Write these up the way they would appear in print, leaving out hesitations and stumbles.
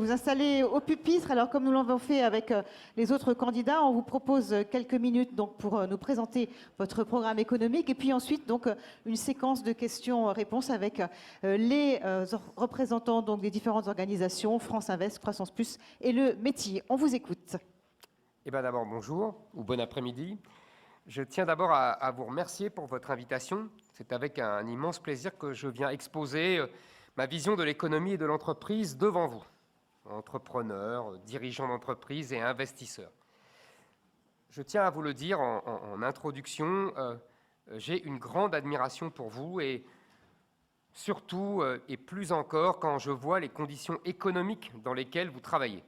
Vous installez au pupitre. Alors, comme nous l'avons fait avec les autres candidats, on vous propose quelques minutes donc, pour nous présenter votre programme économique. Et puis ensuite, donc, une séquence de questions-réponses avec les représentants donc, des différentes organisations, France Invest, Croissance Plus et le métier. On vous écoute. Eh bien, d'abord, bonjour ou bon après-midi. Je tiens d'abord à vous remercier pour votre invitation. C'est avec un immense plaisir que je viens exposer ma vision de l'économie et de l'entreprise devant vous, entrepreneurs, dirigeants d'entreprise et investisseurs. Je tiens à vous le dire en introduction, j'ai une grande admiration pour vous et surtout, et plus encore, quand je vois les conditions économiques dans lesquelles vous travaillez.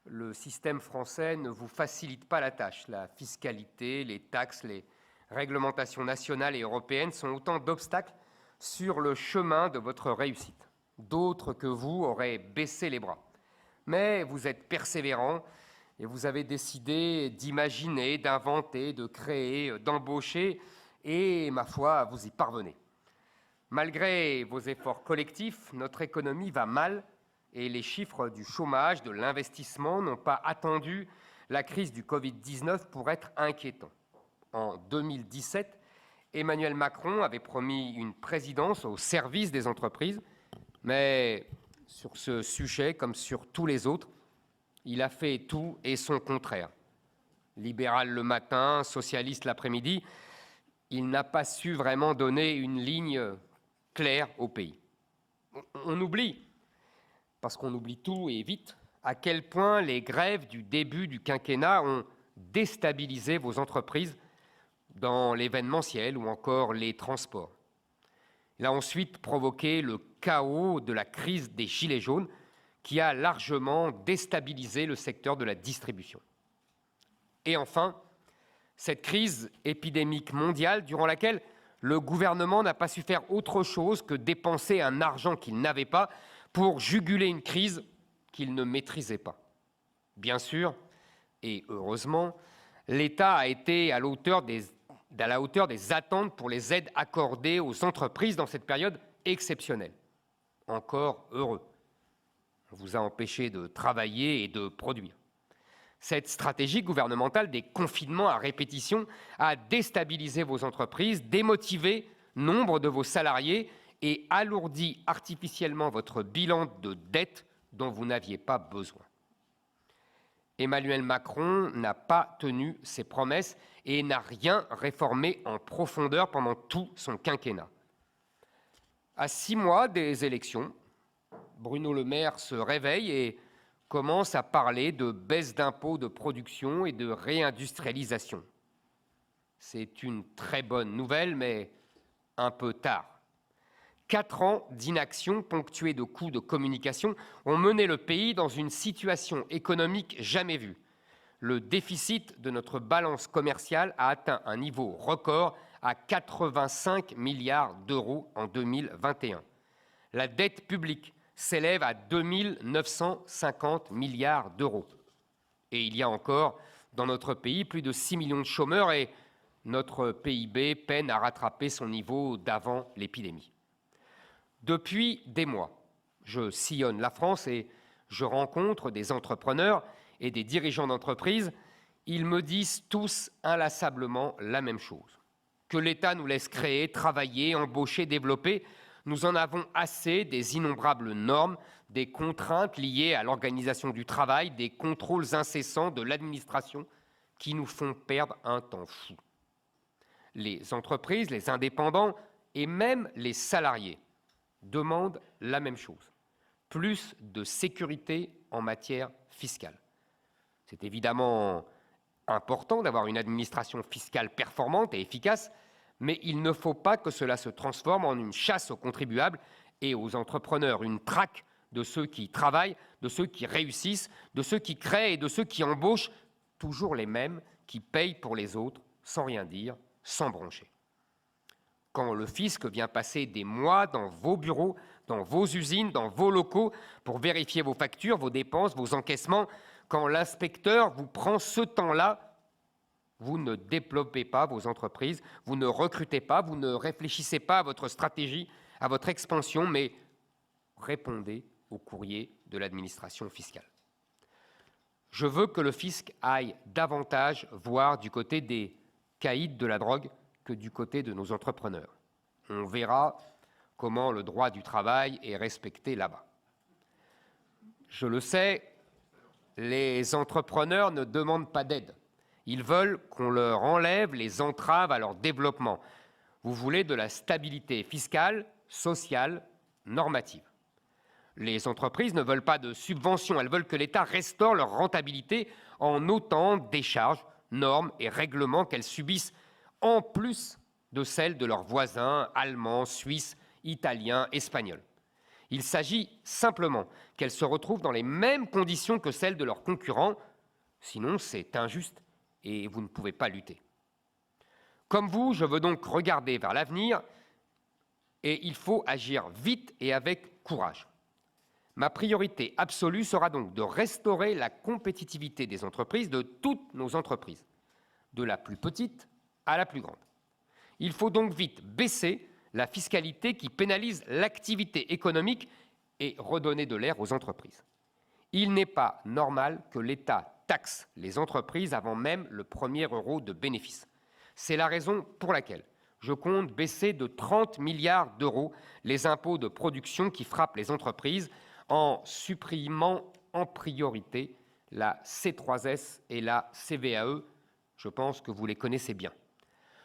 Le système français ne vous facilite pas la tâche. La fiscalité, les taxes, les réglementations nationales et européennes sont autant d'obstacles sur le chemin de votre réussite. D'autres que vous auraient baissé les bras. Mais vous êtes persévérants et vous avez décidé d'imaginer, d'inventer, de créer, d'embaucher et, ma foi, vous y parvenez. Malgré vos efforts collectifs, notre économie va mal et les chiffres du chômage, de l'investissement n'ont pas attendu la crise du Covid-19 pour être inquiétants. En 2017, Emmanuel Macron avait promis une présidence au service des entreprises, mais sur ce sujet, comme sur tous les autres, il a fait tout et son contraire. Libéral le matin, socialiste l'après-midi, il n'a pas su vraiment donner une ligne claire au pays. On oublie, parce qu'on oublie tout et vite, à quel point les grèves du début du quinquennat ont déstabilisé vos entreprises dans l'événementiel ou encore les transports. Il a ensuite provoqué le chaos de la crise des Gilets jaunes qui a largement déstabilisé le secteur de la distribution. Et enfin, cette crise épidémique mondiale durant laquelle le gouvernement n'a pas su faire autre chose que dépenser un argent qu'il n'avait pas pour juguler une crise qu'il ne maîtrisait pas. Bien sûr, et heureusement, l'État a été à la hauteur des attentes pour les aides accordées aux entreprises dans cette période exceptionnelle. Encore heureux. On vous a empêché de travailler et de produire. Cette stratégie gouvernementale des confinements à répétition a déstabilisé vos entreprises, démotivé nombre de vos salariés et alourdi artificiellement votre bilan de dette dont vous n'aviez pas besoin. Emmanuel Macron n'a pas tenu ses promesses et n'a rien réformé en profondeur pendant tout son quinquennat. À 6 mois des élections, Bruno Le Maire se réveille et commence à parler de baisse d'impôts de production et de réindustrialisation. C'est une très bonne nouvelle, mais un peu tard. 4 ans d'inaction ponctués de coûts de communication ont mené le pays dans une situation économique jamais vue. Le déficit de notre balance commerciale a atteint un niveau record à 85 milliards d'euros en 2021. La dette publique s'élève à 2 950 milliards d'euros. Et il y a encore dans notre pays plus de 6 millions de chômeurs et notre PIB peine à rattraper son niveau d'avant l'épidémie. Depuis des mois, je sillonne la France et je rencontre des entrepreneurs et des dirigeants d'entreprises. Ils me disent tous inlassablement la même chose. Que l'État nous laisse créer, travailler, embaucher, développer. Nous en avons assez des innombrables normes, des contraintes liées à l'organisation du travail, des contrôles incessants de l'administration qui nous font perdre un temps fou. Les entreprises, les indépendants et même les salariés demandent la même chose, plus de sécurité en matière fiscale. C'est évidemment important d'avoir une administration fiscale performante et efficace, mais il ne faut pas que cela se transforme en une chasse aux contribuables et aux entrepreneurs, une traque de ceux qui travaillent, de ceux qui réussissent, de ceux qui créent et de ceux qui embauchent, toujours les mêmes qui payent pour les autres sans rien dire, sans broncher. Quand le fisc vient passer des mois dans vos bureaux, dans vos usines, dans vos locaux, pour vérifier vos factures, vos dépenses, vos encaissements, quand l'inspecteur vous prend ce temps-là, vous ne développez pas vos entreprises, vous ne recrutez pas, vous ne réfléchissez pas à votre stratégie, à votre expansion, mais répondez aux courriers de l'administration fiscale. Je veux que le fisc aille davantage voir du côté des caïds de la drogue que du côté de nos entrepreneurs. On verra comment le droit du travail est respecté là-bas. Je le sais, les entrepreneurs ne demandent pas d'aide. Ils veulent qu'on leur enlève les entraves à leur développement. Vous voulez de la stabilité fiscale, sociale, normative. Les entreprises ne veulent pas de subventions, elles veulent que l'État restaure leur rentabilité en ôtant des charges, normes et règlements qu'elles subissent, en plus de celles de leurs voisins allemands, suisses, italiens, espagnols. Il s'agit simplement qu'elles se retrouvent dans les mêmes conditions que celles de leurs concurrents, sinon c'est injuste et vous ne pouvez pas lutter. Comme vous, je veux donc regarder vers l'avenir et il faut agir vite et avec courage. Ma priorité absolue sera donc de restaurer la compétitivité des entreprises, de toutes nos entreprises, de la plus petite à la plus grande. Il faut donc vite baisser la fiscalité qui pénalise l'activité économique et redonner de l'air aux entreprises. Il n'est pas normal que l'État taxe les entreprises avant même le premier euro de bénéfice. C'est la raison pour laquelle je compte baisser de 30 milliards d'euros les impôts de production qui frappent les entreprises en supprimant en priorité la C3S et la CVAE. Je pense que vous les connaissez bien.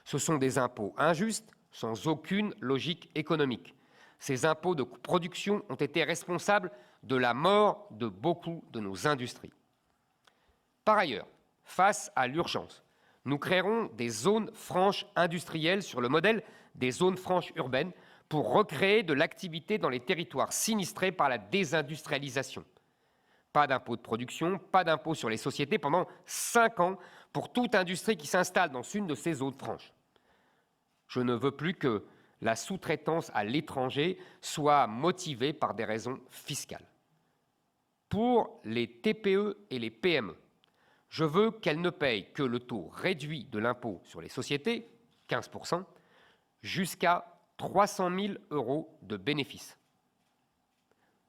Ce sont des impôts injustes, sans aucune logique économique. Ces impôts de production ont été responsables de la mort de beaucoup de nos industries. Par ailleurs, face à l'urgence, nous créerons des zones franches industrielles sur le modèle des zones franches urbaines pour recréer de l'activité dans les territoires sinistrés par la désindustrialisation. Pas d'impôt de production, pas d'impôt sur les sociétés pendant 5 ans pour toute industrie qui s'installe dans une de ces zones franches. Je ne veux plus que la sous-traitance à l'étranger soit motivée par des raisons fiscales. Pour les TPE et les PME, je veux qu'elles ne payent que le taux réduit de l'impôt sur les sociétés, 15%, jusqu'à 300 000 € de bénéfices,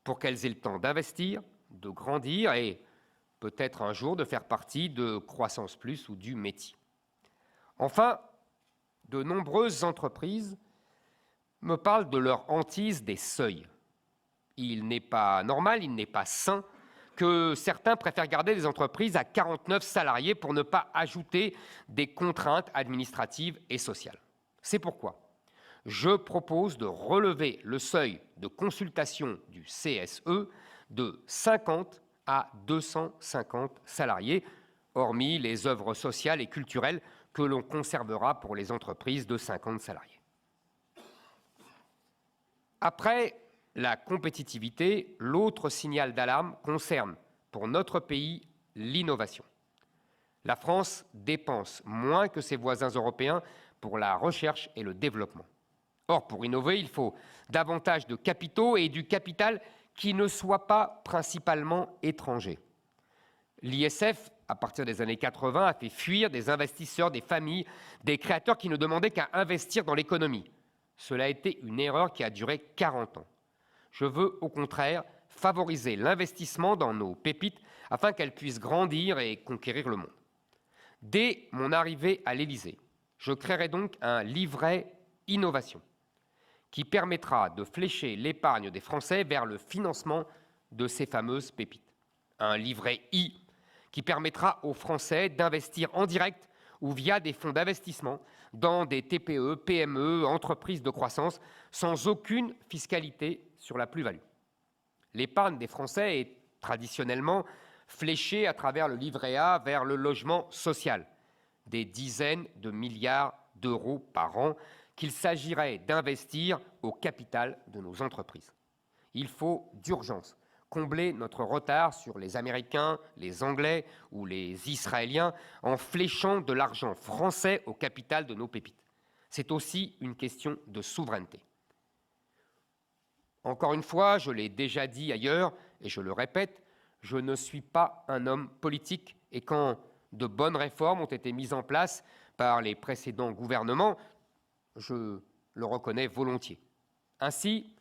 pour qu'elles aient le temps d'investir, de grandir et peut-être un jour de faire partie de Croissance Plus ou du métier. Enfin, de nombreuses entreprises me parlent de leur hantise des seuils. Il n'est pas normal, il n'est pas sain que certains préfèrent garder des entreprises à 49 salariés pour ne pas ajouter des contraintes administratives et sociales. C'est pourquoi je propose de relever le seuil de consultation du CSE de 50 à 250 salariés, hormis les œuvres sociales et culturelles que l'on conservera pour les entreprises de 50 salariés. Après la compétitivité, l'autre signal d'alarme concerne pour notre pays l'innovation. La France dépense moins que ses voisins européens pour la recherche et le développement. Or, pour innover, il faut davantage de capitaux et du capital qui ne soit pas principalement étranger. L'ISF, à partir des années 80, a fait fuir des investisseurs, des familles, des créateurs qui ne demandaient qu'à investir dans l'économie. Cela a été une erreur qui a duré 40 ans. Je veux, au contraire, favoriser l'investissement dans nos pépites afin qu'elles puissent grandir et conquérir le monde. Dès mon arrivée à l'Élysée, je créerai donc un livret innovation qui permettra de flécher l'épargne des Français vers le financement de ces fameuses pépites. Un livret I qui permettra aux Français d'investir en direct ou via des fonds d'investissement dans des TPE, PME, entreprises de croissance, sans aucune fiscalité sur la plus-value. L'épargne des Français est traditionnellement fléchée à travers le livret A vers le logement social, des dizaines de milliards d'euros par an qu'il s'agirait d'investir au capital de nos entreprises. Il faut d'urgence combler notre retard sur les Américains, les Anglais ou les Israéliens en fléchant de l'argent français au capital de nos pépites. C'est aussi une question de souveraineté. Encore une fois, je l'ai déjà dit ailleurs et je le répète, je ne suis pas un homme politique et quand de bonnes réformes ont été mises en place par les précédents gouvernements, je le reconnais volontiers. Ainsi,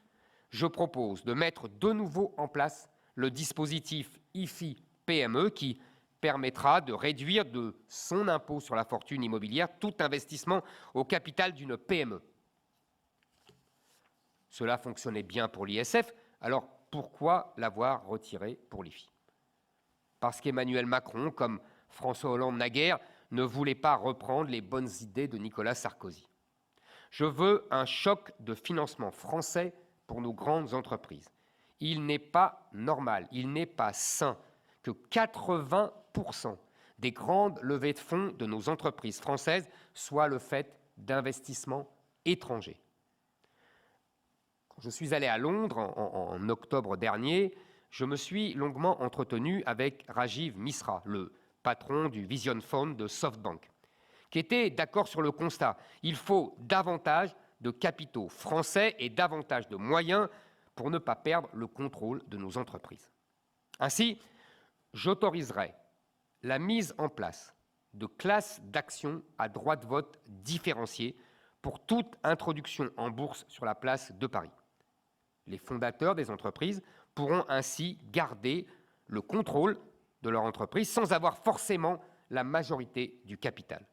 je propose de mettre de nouveau en place le dispositif IFI-PME qui permettra de réduire de son impôt sur la fortune immobilière tout investissement au capital d'une PME. Cela fonctionnait bien pour l'ISF, alors pourquoi l'avoir retiré pour l'IFI? Parce qu'Emmanuel Macron, comme François Hollande naguère, ne voulait pas reprendre les bonnes idées de Nicolas Sarkozy. Je veux un choc de financement français pour nos grandes entreprises. Il n'est pas normal, il n'est pas sain que 80% des grandes levées de fonds de nos entreprises françaises soient le fait d'investissements étrangers. Quand je suis allé à Londres en octobre dernier, je me suis longuement entretenu avec Rajiv Misra, le patron du Vision Fund de SoftBank, qui était d'accord sur le constat. Il faut davantage de capitaux français et davantage de moyens pour ne pas perdre le contrôle de nos entreprises. Ainsi, j'autoriserai la mise en place de classes d'actions à droit de vote différenciées pour toute introduction en bourse sur la place de Paris. Les fondateurs des entreprises pourront ainsi garder le contrôle de leur entreprise sans avoir forcément la majorité du capital.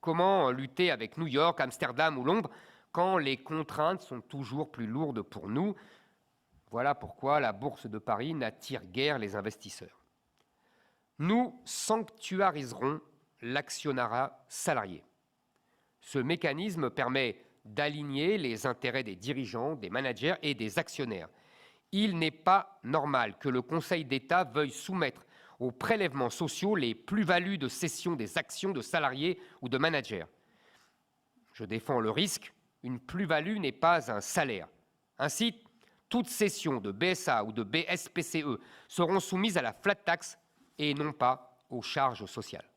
Comment lutter avec New York, Amsterdam ou Londres quand les contraintes sont toujours plus lourdes pour nous? Voilà pourquoi la Bourse de Paris n'attire guère les investisseurs. Nous sanctuariserons l'actionnariat salarié. Ce mécanisme permet d'aligner les intérêts des dirigeants, des managers et des actionnaires. Il n'est pas normal que le Conseil d'État veuille soumettre aux prélèvements sociaux les plus-values de cession des actions de salariés ou de managers. Je défends le risque, une plus-value n'est pas un salaire. Ainsi, toutes cessions de BSA ou de BSPCE seront soumises à la flat tax et non pas aux charges sociales.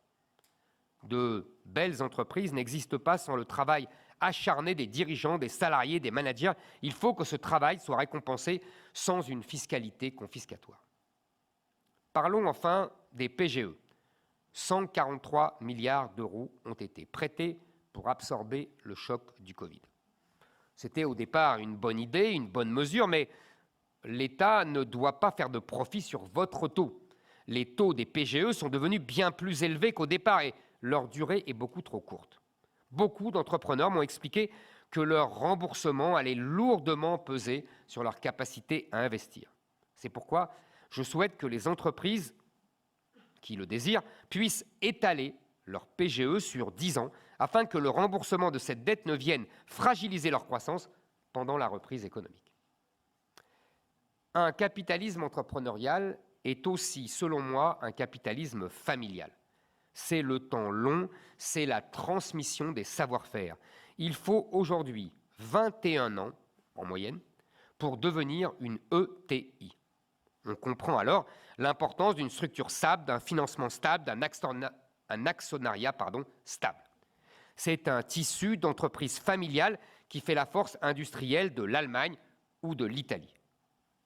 De belles entreprises n'existent pas sans le travail acharné des dirigeants, des salariés, des managers. Il faut que ce travail soit récompensé sans une fiscalité confiscatoire. Parlons enfin des PGE. 143 milliards d'euros ont été prêtés pour absorber le choc du Covid. C'était au départ une bonne idée, une bonne mesure, mais l'État ne doit pas faire de profit sur votre taux. Les taux des PGE sont devenus bien plus élevés qu'au départ et leur durée est beaucoup trop courte. Beaucoup d'entrepreneurs m'ont expliqué que leur remboursement allait lourdement peser sur leur capacité à investir. C'est pourquoi je souhaite que les entreprises qui le désirent puissent étaler leur PGE sur 10 ans afin que le remboursement de cette dette ne vienne fragiliser leur croissance pendant la reprise économique. Un capitalisme entrepreneurial est aussi, selon moi, un capitalisme familial. C'est le temps long, c'est la transmission des savoir-faire. Il faut aujourd'hui 21 ans, en moyenne, pour devenir une ETI. On comprend alors l'importance d'une structure stable, d'un financement stable, d'un actionnariat stable. C'est un tissu d'entreprise familiale qui fait la force industrielle de l'Allemagne ou de l'Italie.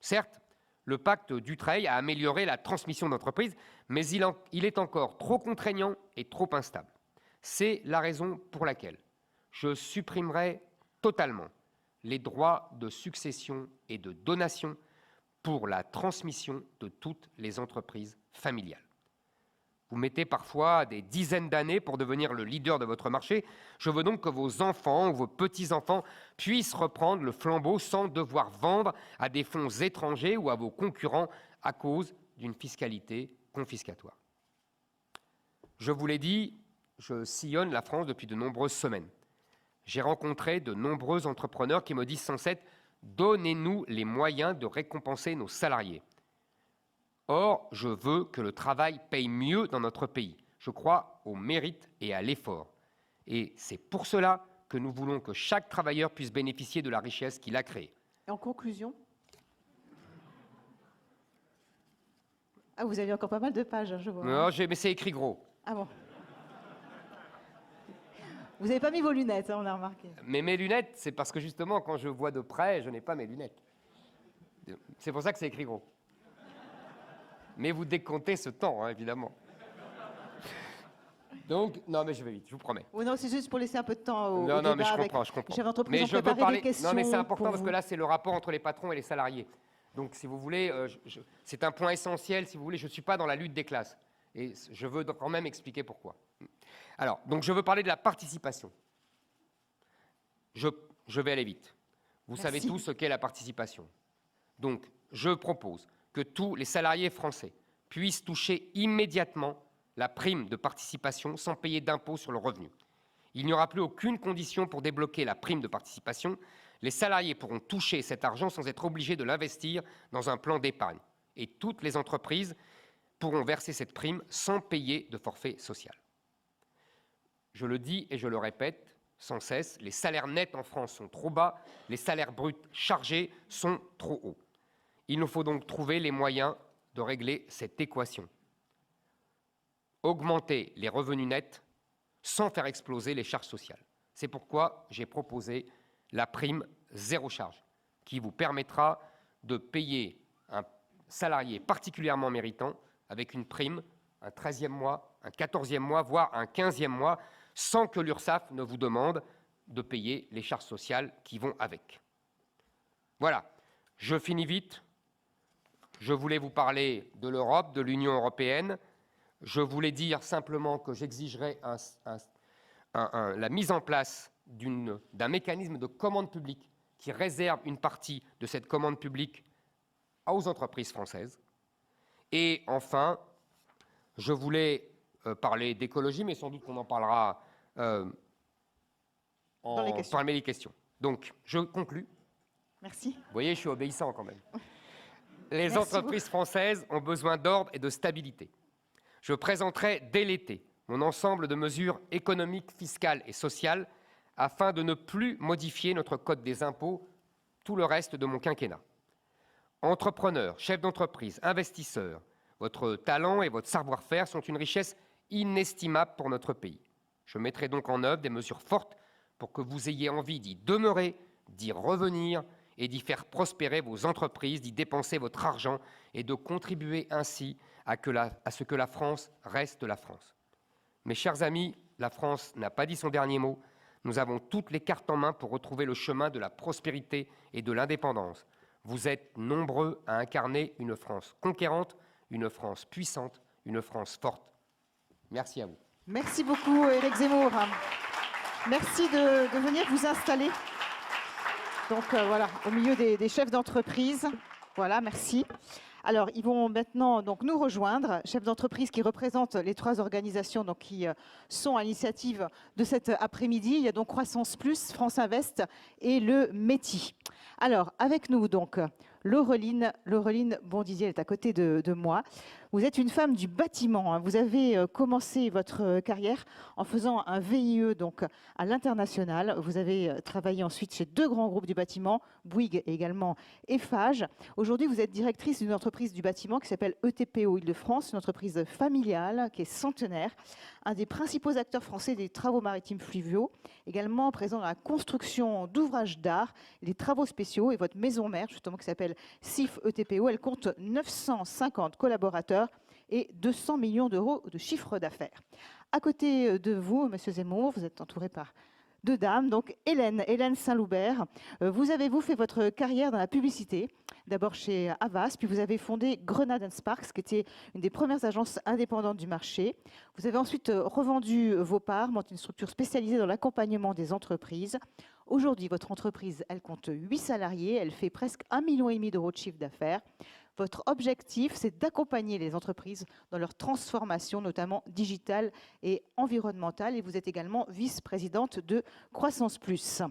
Certes, le pacte Dutreil a amélioré la transmission d'entreprise, mais il est encore trop contraignant et trop instable. C'est la raison pour laquelle je supprimerai totalement les droits de succession et de donation pour la transmission de toutes les entreprises familiales. Vous mettez parfois des dizaines d'années pour devenir le leader de votre marché. Je veux donc que vos enfants ou vos petits-enfants puissent reprendre le flambeau sans devoir vendre à des fonds étrangers ou à vos concurrents à cause d'une fiscalité confiscatoire. Je vous l'ai dit, je sillonne la France depuis de nombreuses semaines. J'ai rencontré de nombreux entrepreneurs qui me disent sans cesse « Donnez-nous les moyens de récompenser nos salariés ». Or, je veux que le travail paye mieux dans notre pays. Je crois au mérite et à l'effort. Et c'est pour cela que nous voulons que chaque travailleur puisse bénéficier de la richesse qu'il a créée. En conclusion, vous avez encore pas mal de pages, je vois. Non, mais c'est écrit gros. Ah bon. Vous n'avez pas mis vos lunettes, on a remarqué. Mais mes lunettes, c'est parce que justement, quand je vois de près, je n'ai pas mes lunettes. C'est pour ça que c'est écrit gros. Mais vous décomptez ce temps, évidemment. Donc, non, mais je vais vite, je vous promets. Oui, non, c'est juste pour laisser un peu de temps au Non, débat mais je avec... comprends. Chef d'entreprise, Mais on je veux préparait parler... des questions. Non, mais c'est important parce que là, c'est le rapport entre les patrons et les salariés. Donc, si vous voulez, c'est un point essentiel. Si vous voulez, je ne suis pas dans la lutte des classes. Et je veux quand même expliquer pourquoi. Alors, donc, je veux parler de la participation. Je vais aller vite. Vous savez tous ce qu'est la participation. Donc, je propose que tous les salariés français puissent toucher immédiatement la prime de participation sans payer d'impôt sur le revenu. Il n'y aura plus aucune condition pour débloquer la prime de participation. Les salariés pourront toucher cet argent sans être obligés de l'investir dans un plan d'épargne. Et toutes les entreprises pourront verser cette prime sans payer de forfait social. Je le dis et je le répète sans cesse, les salaires nets en France sont trop bas, les salaires bruts chargés sont trop hauts. Il nous faut donc trouver les moyens de régler cette équation. Augmenter les revenus nets sans faire exploser les charges sociales. C'est pourquoi j'ai proposé la prime zéro charge, qui vous permettra de payer un salarié particulièrement méritant avec une prime, un 13e mois, un 14e mois, voire un 15e mois, sans que l'URSSAF ne vous demande de payer les charges sociales qui vont avec. Voilà, je finis vite. Je voulais vous parler de l'Europe, de l'Union européenne. Je voulais dire simplement que j'exigerai la mise en place d'un mécanisme de commande publique qui réserve une partie de cette commande publique aux entreprises françaises. Et enfin, je voulais parler d'écologie, mais sans doute qu'on en parlera parmi les questions. Donc, je conclus. Merci. Vous voyez, je suis obéissant quand même. Les entreprises françaises ont besoin d'ordre et de stabilité. Je présenterai dès l'été mon ensemble de mesures économiques, fiscales et sociales afin de ne plus modifier notre code des impôts tout le reste de mon quinquennat. Entrepreneurs, chefs d'entreprise, investisseurs, votre talent et votre savoir-faire sont une richesse inestimable pour notre pays. Je mettrai donc en œuvre des mesures fortes pour que vous ayez envie d'y demeurer, d'y revenir et d'y faire prospérer vos entreprises, d'y dépenser votre argent et de contribuer ainsi à ce que la France reste la France. Mes chers amis, la France n'a pas dit son dernier mot. Nous avons toutes les cartes en main pour retrouver le chemin de la prospérité et de l'indépendance. Vous êtes nombreux à incarner une France conquérante, une France puissante, une France forte. Merci à vous. Merci beaucoup, Éric Zemmour. Merci de venir vous installer. Donc voilà, au milieu des chefs d'entreprise. Voilà, merci. Alors, ils vont maintenant donc, nous rejoindre, chefs d'entreprise qui représentent les 3 organisations donc, qui sont à l'initiative de cet après-midi. Il y a donc Croissance Plus, France Invest et le METI. Alors, avec nous, donc, Laureline Bondizier, elle est à côté de moi. Vous êtes une femme du bâtiment. Vous avez commencé votre carrière en faisant un VIE donc, à l'international. Vous avez travaillé ensuite chez 2 grands groupes du bâtiment, Bouygues et également Eiffage. Aujourd'hui, vous êtes directrice d'une entreprise du bâtiment qui s'appelle ETPO Île-de-France, une entreprise familiale qui est centenaire, un des principaux acteurs français des travaux maritimes fluviaux, également présent dans la construction d'ouvrages d'art, les travaux spéciaux et votre maison mère, justement, qui s'appelle SIF ETPO. Elle compte 950 collaborateurs et 200 millions d'euros de chiffre d'affaires. À côté de vous, Monsieur Zemmour, vous êtes entouré par 2 dames, donc Hélène Saint-Loubert. Vous avez fait votre carrière dans la publicité, d'abord chez Havas, puis vous avez fondé Grenade & Sparks, qui était une des premières agences indépendantes du marché. Vous avez ensuite revendu vos parts, monté une structure spécialisée dans l'accompagnement des entreprises. Aujourd'hui, votre entreprise, elle compte 8 salariés, elle fait presque 1,5 million d'euros de chiffre d'affaires. Votre objectif, c'est d'accompagner les entreprises dans leur transformation, notamment digitale et environnementale. Et vous êtes également vice-présidente de Croissance Plus.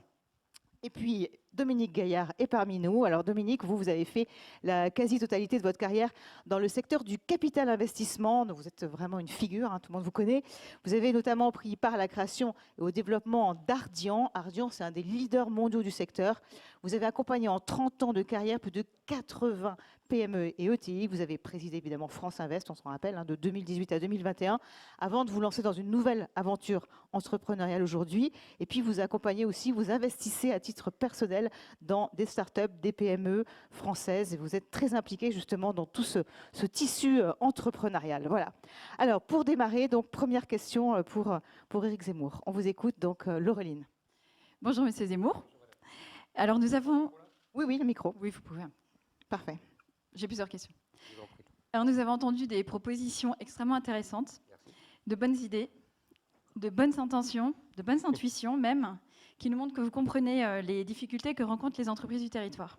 Et puis, Dominique Gaillard est parmi nous. Alors Dominique, vous avez fait la quasi-totalité de votre carrière dans le secteur du capital investissement. Donc, vous êtes vraiment une figure, tout le monde vous connaît. Vous avez notamment pris part à la création et au développement d'Ardian. Ardian, c'est un des leaders mondiaux du secteur. Vous avez accompagné en 30 ans de carrière plus de 80 PME et ETI. Vous avez présidé évidemment France Invest, on s'en rappelle, de 2018 à 2021, avant de vous lancer dans une nouvelle aventure entrepreneuriale aujourd'hui. Et puis vous accompagnez aussi, vous investissez à titre personnel dans des startups, des PME françaises. Et vous êtes très impliqué justement dans tout ce tissu entrepreneurial. Voilà. Alors pour démarrer, donc première question pour Éric Zemmour. On vous écoute, donc Laureline. Bonjour Monsieur Zemmour. Alors nous avons... Oui, le micro. Oui, vous pouvez. Parfait. J'ai plusieurs questions. Je vous en prie. Alors, nous avons entendu des propositions extrêmement intéressantes, Merci. de bonnes idées, de bonnes intentions, de bonnes intuitions même, qui nous montrent que vous comprenez les difficultés que rencontrent les entreprises du territoire.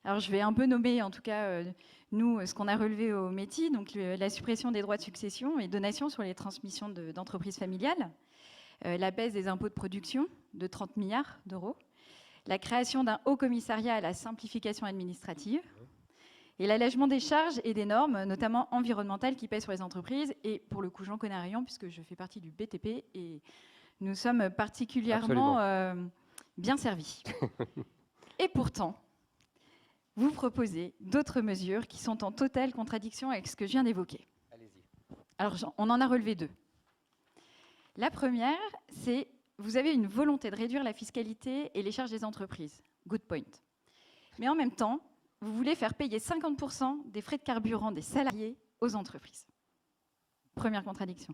Alors, je vais un peu nommer, en tout cas, nous, ce qu'on a relevé au METI, donc la suppression des droits de succession et donation sur les transmissions d'entreprises familiales, la baisse des impôts de production de 30 milliards d'euros, la création d'un haut commissariat à la simplification administrative, et l'allègement des charges et des normes, notamment environnementales, qui pèsent sur les entreprises. Et pour le coup, j'en connais rien, puisque je fais partie du BTP, et nous sommes particulièrement bien servis. Et pourtant, vous proposez d'autres mesures qui sont en totale contradiction avec ce que je viens d'évoquer. Allez-y. Alors, on en a relevé deux. La première, c'est vous avez une volonté de réduire la fiscalité et les charges des entreprises. Good point. Mais en même temps, vous voulez faire payer 50% des frais de carburant des salariés aux entreprises. Première contradiction.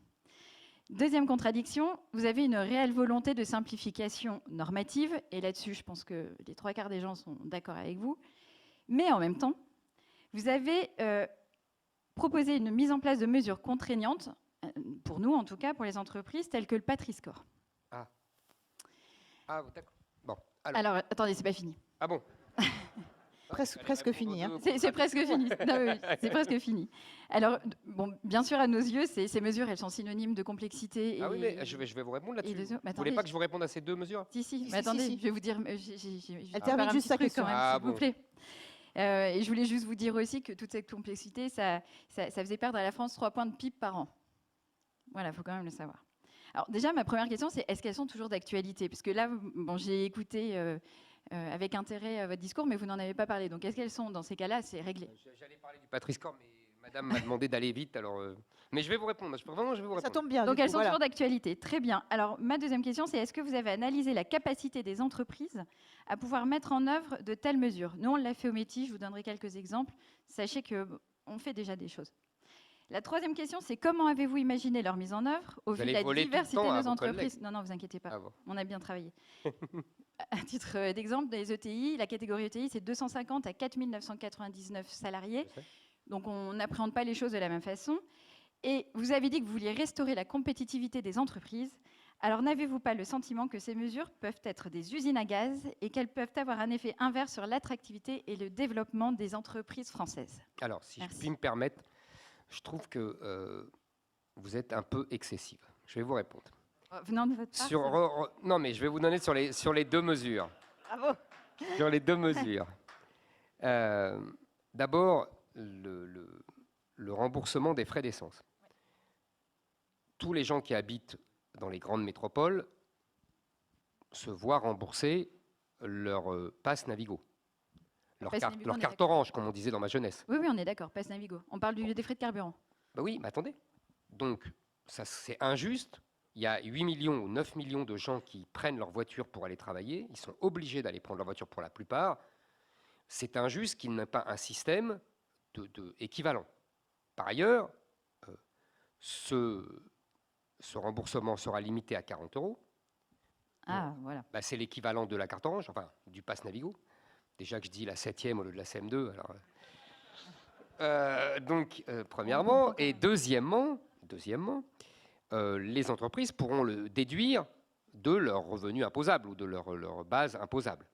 Deuxième contradiction, vous avez une réelle volonté de simplification normative, et là-dessus, je pense que les 3/4 des gens sont d'accord avec vous. Mais en même temps, vous avez proposé une mise en place de mesures contraignantes, pour nous en tout cas, pour les entreprises, telles que le Patri-Score. Ah, d'accord. Bon, Alors, attendez, c'est pas fini. Ah bon. Presque fini. Hein. C'est presque fini. Non, oui, c'est presque fini. Alors, bon, bien sûr, à nos yeux, ces mesures, elles sont synonymes de complexité. Ah oui, mais je vais vous répondre là-dessus. Vous voulez pas que je vous réponde à ces deux mesures? Si. Mais attendez, je vais vous dire. Elle termine juste sa question. S'il vous plaît. Et je voulais juste vous dire aussi que toute cette complexité, ça faisait perdre à la France 3 points de PIB par an. Voilà, il faut quand même le savoir. Alors déjà, ma première question, c'est est-ce qu'elles sont toujours d'actualité? Parce que là, bon, j'ai écouté avec intérêt votre discours, mais vous n'en avez pas parlé. Donc est-ce qu'elles sont, dans ces cas-là, c'est réglé? J'allais parler du Patri-Score, mais madame m'a demandé d'aller vite, alors... Mais je vais vous répondre, vraiment, je vais vous répondre. Ça tombe bien. Donc elles sont toujours d'actualité, très bien. Alors ma deuxième question, c'est est-ce que vous avez analysé la capacité des entreprises à pouvoir mettre en œuvre de telles mesures? Nous, on l'a fait au METI, je vous donnerai quelques exemples. Sachez qu'on fait déjà des choses. La troisième question, c'est comment avez-vous imaginé leur mise en œuvre au vu de la diversité de nos entreprises? Non, vous inquiétez pas, on a bien travaillé. À titre d'exemple, des ETI, la catégorie ETI, c'est 250 à 4 999 salariés. Donc on n'appréhende pas les choses de la même façon. Et vous avez dit que vous vouliez restaurer la compétitivité des entreprises. Alors n'avez-vous pas le sentiment que ces mesures peuvent être des usines à gaz et qu'elles peuvent avoir un effet inverse sur l'attractivité et le développement des entreprises françaises? Alors, si je puis me permettre, je trouve que vous êtes un peu excessive. Je vais vous répondre. Venant de votre part, non, mais je vais vous donner sur les deux mesures. Bravo. Sur les deux mesures. D'abord, le remboursement des frais d'essence. Tous les gens qui habitent dans les grandes métropoles se voient rembourser leur passe Navigo. Leur carte orange, comme on disait dans ma jeunesse. Oui, on est d'accord, passe Navigo. On parle des frais de carburant. Ben oui, mais attendez. Donc, ça, c'est injuste. Il y a 8 millions ou 9 millions de gens qui prennent leur voiture pour aller travailler. Ils sont obligés d'aller prendre leur voiture pour la plupart. C'est injuste qu'il n'ait pas un système équivalent. Par ailleurs, ce remboursement sera limité à 40 €. Ah, voilà. Ben, c'est l'équivalent de la carte orange, enfin, du pass Navigo. Déjà que je dis la 7e au lieu de la CM2. Alors, premièrement. Et deuxièmement, les entreprises pourront le déduire de leur revenu imposable ou de leur base imposable.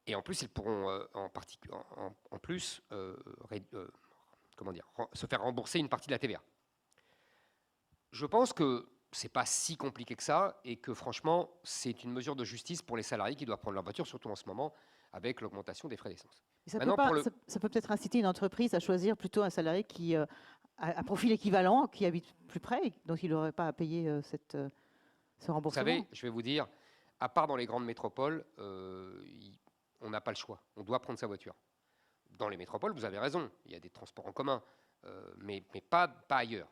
Et en plus, ils pourront se faire rembourser une partie de la TVA. Je pense que ce n'est pas si compliqué que ça et que franchement, c'est une mesure de justice pour les salariés qui doivent prendre leur voiture, surtout en ce moment, avec l'augmentation des frais d'essence. Ça peut peut-être inciter une entreprise à choisir plutôt un salarié qui a un profil équivalent, qui habite plus près, donc il n'aurait pas à payer ce remboursement. Vous savez, je vais vous dire, à part dans les grandes métropoles, on n'a pas le choix. On doit prendre sa voiture. Dans les métropoles, vous avez raison, il y a des transports en commun, mais pas ailleurs.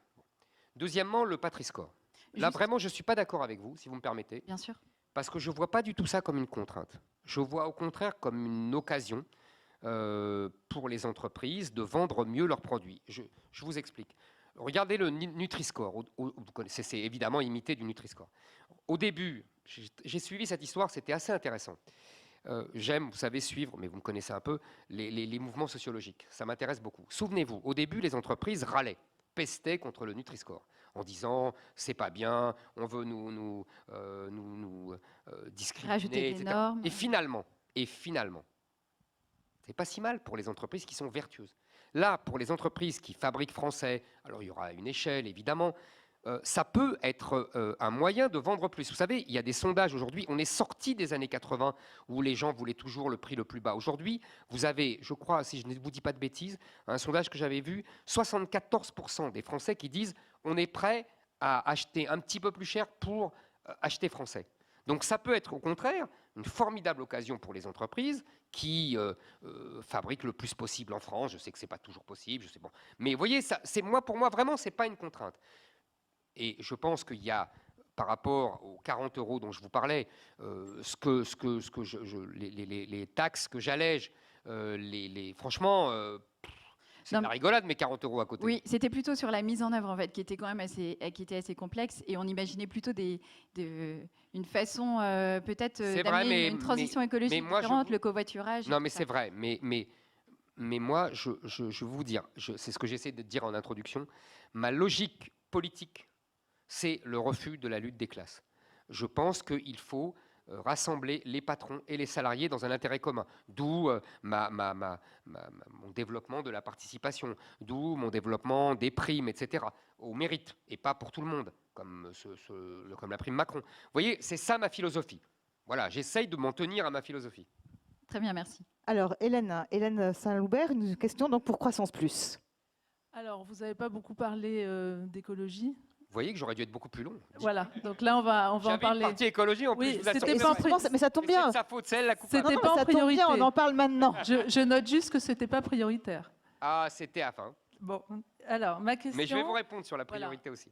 Deuxièmement, le Patri-Score. Là, vraiment, je ne suis pas d'accord avec vous, si vous me permettez. Bien sûr. Parce que je ne vois pas du tout ça comme une contrainte. Je vois au contraire comme une occasion pour les entreprises de vendre mieux leurs produits. Je vous explique. Regardez le Nutri-Score. Vous connaissez, c'est évidemment imité du Nutri-Score. Au début, j'ai suivi cette histoire, c'était assez intéressant. j'aime, vous savez, suivre, mais vous me connaissez un peu, les mouvements sociologiques. Ça m'intéresse beaucoup. Souvenez-vous, au début, les entreprises râlaient, pestaient contre le Nutri-Score en disant c'est pas bien, on veut nous discriminer, Rajouter des etc. normes. Et finalement, c'est pas si mal pour les entreprises qui sont vertueuses. Là, pour les entreprises qui fabriquent français, alors il y aura une échelle évidemment, ça peut être un moyen de vendre plus. Vous savez, il y a des sondages aujourd'hui, on est sorti des années 80 où les gens voulaient toujours le prix le plus bas. Aujourd'hui, vous avez, je crois, si je ne vous dis pas de bêtises, un sondage que j'avais vu, 74% des Français qui disent on est prêt à acheter un petit peu plus cher pour acheter français. Donc ça peut être au contraire une formidable occasion pour les entreprises qui fabriquent le plus possible en France. Je sais que ce n'est pas toujours possible, je sais bon. Mais vous voyez, ça, pour moi, vraiment, ce n'est pas une contrainte. Et je pense qu'il y a, par rapport aux 40 € dont je vous parlais, les taxes que j'allège, franchement, c'est de la rigolade, mais 40 € à côté. Oui, c'était plutôt sur la mise en œuvre, en fait, qui était quand même assez complexe. Et on imaginait plutôt une façon, peut-être, d'amener une transition écologique différente, le covoiturage. Non, mais c'est vrai. Mais moi, je vais vous dire, c'est ce que j'essaie de dire en introduction, ma logique politique, c'est le refus de la lutte des classes. Je pense qu'il faut rassembler les patrons et les salariés dans un intérêt commun. D'où mon développement de la participation, d'où mon développement des primes, etc., au mérite, et pas pour tout le monde, comme la prime Macron. Vous voyez, c'est ça ma philosophie. Voilà, j'essaye de m'en tenir à ma philosophie. Très bien, merci. Alors, Hélène Saint-Loubert, une question donc pour Croissance Plus. Alors, vous n'avez pas beaucoup parlé d'écologie. Vous voyez que j'aurais dû être beaucoup plus long. Voilà, donc là, on va en parler. J'avais une partie écologie, en plus, Oui, je vous assure. c'était pas Mais ça tombe bien. C'est de sa faute, c'est elle la coupable. C'était pas en ça tombe priorité. bien, on en parle maintenant. Je note juste que c'était pas prioritaire. Ah, c'était à fin. Bon, alors, ma question... Mais je vais vous répondre sur la priorité aussi.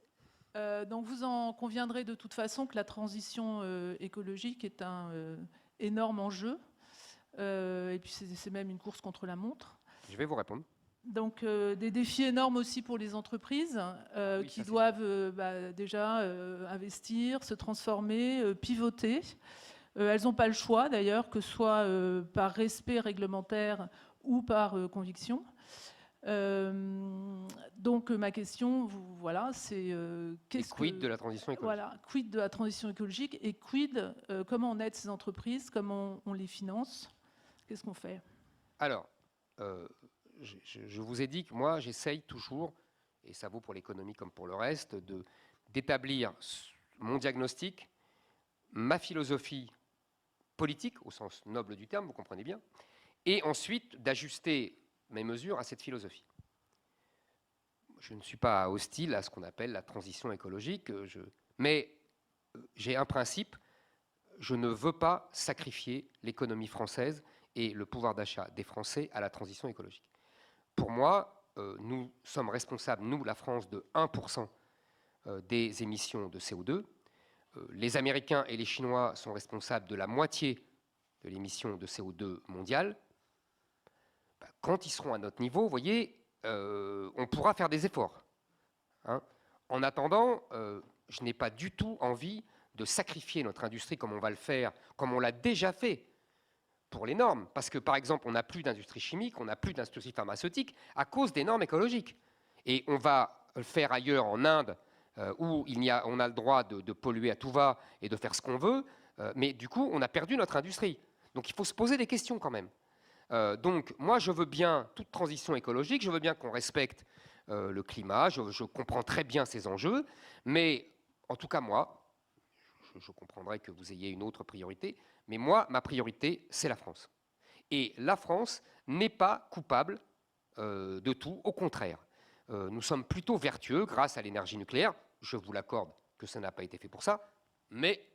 Donc, vous en conviendrez de toute façon que la transition écologique est un énorme enjeu. Et puis, c'est même une course contre la montre. Je vais vous répondre. Donc, des défis énormes aussi pour les entreprises qui doivent déjà investir, se transformer, pivoter. Elles n'ont pas le choix, d'ailleurs, que ce soit par respect réglementaire ou par conviction. Donc, ma question, voilà, c'est... quid de la transition écologique? Voilà, quid de la transition écologique et quid, comment on aide ces entreprises, comment on les finance, qu'est-ce qu'on fait? Alors, je vous ai dit que moi, j'essaye toujours, et ça vaut pour l'économie comme pour le reste, d'établir mon diagnostic, ma philosophie politique, au sens noble du terme, vous comprenez bien, et ensuite d'ajuster mes mesures à cette philosophie. Je ne suis pas hostile à ce qu'on appelle la transition écologique, mais j'ai un principe, je ne veux pas sacrifier l'économie française et le pouvoir d'achat des Français à la transition écologique. Pour moi, nous sommes responsables, nous, la France, de 1% des émissions de CO2. Les Américains et les Chinois sont responsables de la moitié de l'émission de CO2 mondiale. Quand ils seront à notre niveau, vous voyez, on pourra faire des efforts. Hein. En attendant, je n'ai pas du tout envie de sacrifier notre industrie comme on va le faire, comme on l'a déjà fait pour les normes. Parce que, par exemple, on n'a plus d'industrie chimique, on n'a plus d'industrie pharmaceutique à cause des normes écologiques. Et on va le faire ailleurs, en Inde, où on a le droit de polluer à tout va et de faire ce qu'on veut, mais du coup, on a perdu notre industrie. Donc, il faut se poser des questions quand même. Donc, moi, je veux bien toute transition écologique, je veux bien qu'on respecte le climat, je comprends très bien ces enjeux, mais en tout cas, moi, je comprendrais que vous ayez une autre priorité, mais moi, ma priorité, c'est la France. Et la France n'est pas coupable de tout, au contraire. Nous sommes plutôt vertueux grâce à l'énergie nucléaire. Je vous l'accorde que ça n'a pas été fait pour ça, mais